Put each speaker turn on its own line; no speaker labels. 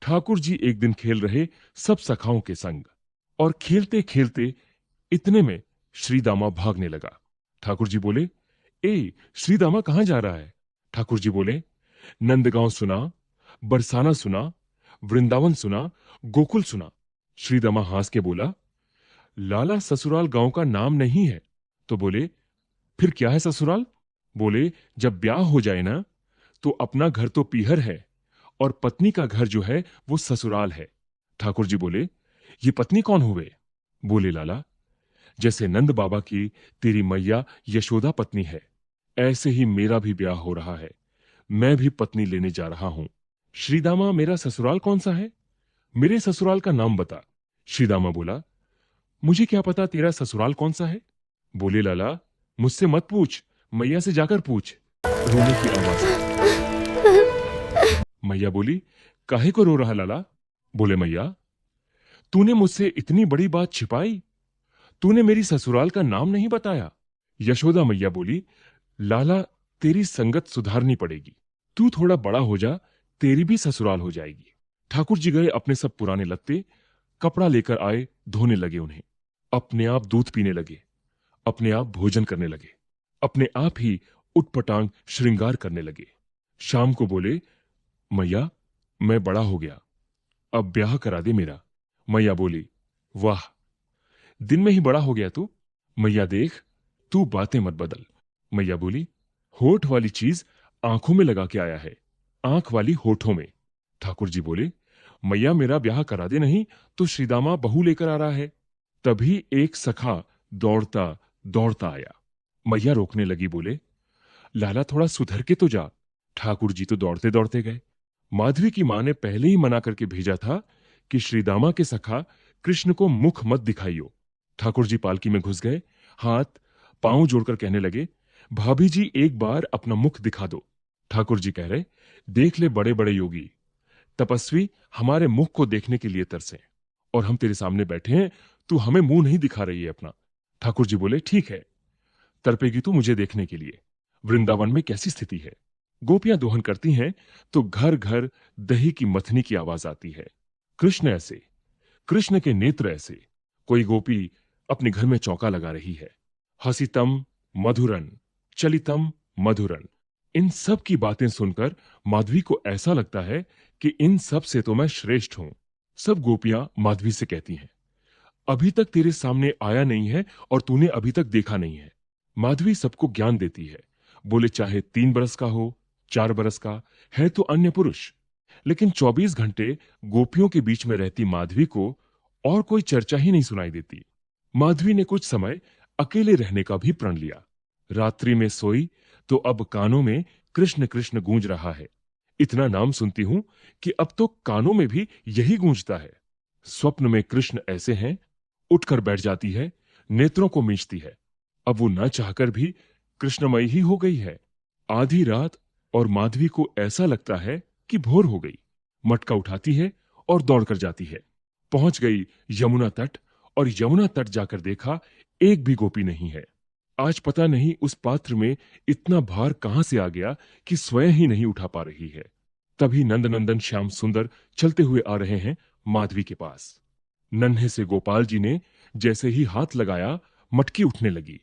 ठाकुर जी एक दिन खेल रहे सब सखाओं के संग, और खेलते खेलते इतने में श्रीदामा भागने लगा। ठाकुर जी बोले, ए श्रीदामा कहां जा रहा है? ठाकुर जी बोले, नंदगांव सुना, बरसाना सुना, वृंदावन सुना, गोकुल सुना। श्रीदामा हंस के बोला, लाला ससुराल गांव का नाम नहीं है। तो बोले, फिर क्या है ससुराल? बोले, जब ब्याह हो जाए ना, तो अपना घर तो पीहर है और पत्नी का घर जो है वो ससुराल है। ठाकुर जी बोले, ये पत्नी कौन हुए? बोले, लाला, जैसे नंद बाबा की तेरी मैया यशोदा पत्नी है, ऐसे ही मेरा भी ब्याह हो रहा है। मैं भी पत्नी लेने जा रहा हूं। श्रीदामा, मेरा ससुराल कौन सा है? मेरे ससुराल का नाम बता। श्रीदामा बोला, मुझे क्या पता तेरा ससुराल कौन सा है? बोले, लाला, मुझसे मत पूछ, मैया से जाकर पूछ। रोने की आवाज आई। मैया बोली, काहे को रो रहा लाला? बोले, मैया, तूने मुझसे इतनी बड़ी बात छिपाई, तूने मेरी ससुराल का नाम नहीं बताया। यशोदा मैया बोली, लाला, तेरी संगत सुधारनी पड़ेगी, तू थोड़ा बड़ा हो जा, तेरी भी ससुराल हो जाएगी। ठाकुर जी गए अपने सब पुराने लत्ते कपड़ा लेकर आए, धोने लगे उन्हें, अपने आप दूध पीने लगे, अपने आप भोजन करने लगे, अपने आप ही उटपटांग श्रृंगार करने लगे। शाम को बोले, मैया, मैं बड़ा हो गया, अब ब्याह करा दे मेरा। मैया बोली, वाह, दिन में ही बड़ा हो गया तू। मैया देख, तू बातें मत बदल। मैया बोली, होठ वाली चीज आंखों में लगा के आया है, आंख वाली होठों में। ठाकुर जी बोले, मैया, मेरा ब्याह करा दे, नहीं तो श्रीदामा बहू लेकर आ रहा है। तभी एक सखा दौड़ता दौड़ता आया। मैया रोकने लगी, बोले, लाला, थोड़ा सुधर के तो जा। ठाकुर जी तो दौड़ते दौड़ते गए। माधवी की मां ने पहले ही मना करके भेजा था कि श्रीदामा के सखा कृष्ण को मुख मत दिखाइयो। ठाकुर जी पालकी में घुस गए, हाथ पांव जोड़कर कहने लगे, भाभी जी, एक बार अपना मुख दिखा दो। ठाकुर जी कह रहे, देख ले, बड़े बड़े योगी तपस्वी हमारे मुख को देखने के लिए तरसे, और हम तेरे सामने बैठे हैं, तू हमें मुंह नहीं दिखा रही है अपना। ठाकुर जी बोले, ठीक है, तड़पेगी तू मुझे देखने के लिए। वृंदावन में कैसी स्थिति है, गोपियां दोहन करती हैं तो घर घर दही की मथनी की आवाज आती है। कृष्ण ऐसे, कृष्ण के नेत्र ऐसे। कोई गोपी अपने घर में चौका लगा रही है। हसितम मधुरन, चलितम मधुरन। इन सब की बातें सुनकर माधवी को ऐसा लगता है कि इन सब से तो मैं श्रेष्ठ हूं। सब गोपियां माधवी से कहती हैं, अभी तक तेरे सामने आया नहीं है और तूने अभी तक देखा नहीं है। माधवी सबको ज्ञान देती है। बोले, चाहे 3 बरस का हो, 4 बरस का है तो अन्य पुरुष, लेकिन 24 घंटे गोपियों के बीच में रहती माधवी को और कोई चर्चा ही नहीं सुनाई देती। माधवी ने कुछ समय अकेले रहने का भी प्रण लिया। रात्रि में सोई तो अब कानों में कृष्ण कृष्ण गूंज रहा है। इतना नाम सुनती हूं कि अब तो कानों में भी यही गूंजता है। स्वप्न में कृष्ण ऐसे हैं, उठकर बैठ जाती है, नेत्रों को मींचती है। अब वो न चाहकर भी कृष्णमयी ही हो गई है। आधी रात और माधवी को ऐसा लगता है कि भोर हो गई। मटका उठाती है और दौड़कर जाती है। पहुंच गई यमुना तट, और यमुना तट जाकर देखा, एक भी गोपी नहीं है। आज पता नहीं उस पात्र में इतना भार कहां से आ गया कि स्वयं ही नहीं उठा पा रही है। तभी नंदनंदन श्याम सुंदर चलते हुए आ रहे हैं माधवी के पास। नन्हे से गोपाल जी ने जैसे ही हाथ लगाया, मटकी उठने लगी।